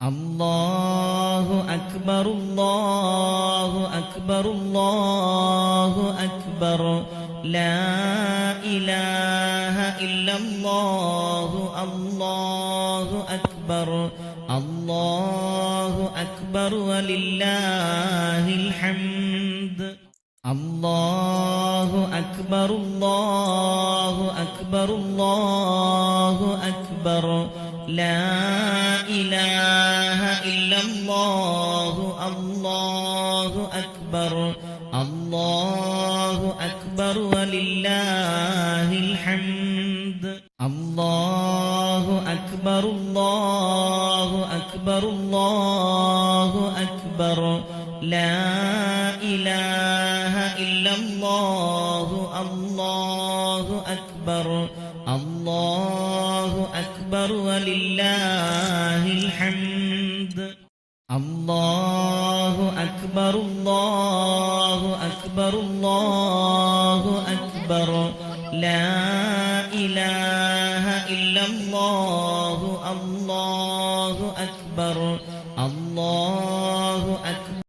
الله أكبر الله أكبر الله أكبر لا إله إلا الله الله أكبر الله أكبر ولله الحمد الله أكبر الله أكبر الله أكبر لا إله إلا الله الله أكبر الله أكبر ولله الحمد الله أكبر الله أكبر الله أكبر لا إله إلا الله الله أكبر الله أكبر ولله الحمد الله أكبر الله أكبر الله أكبر لا إله إلا الله الله أكبر الله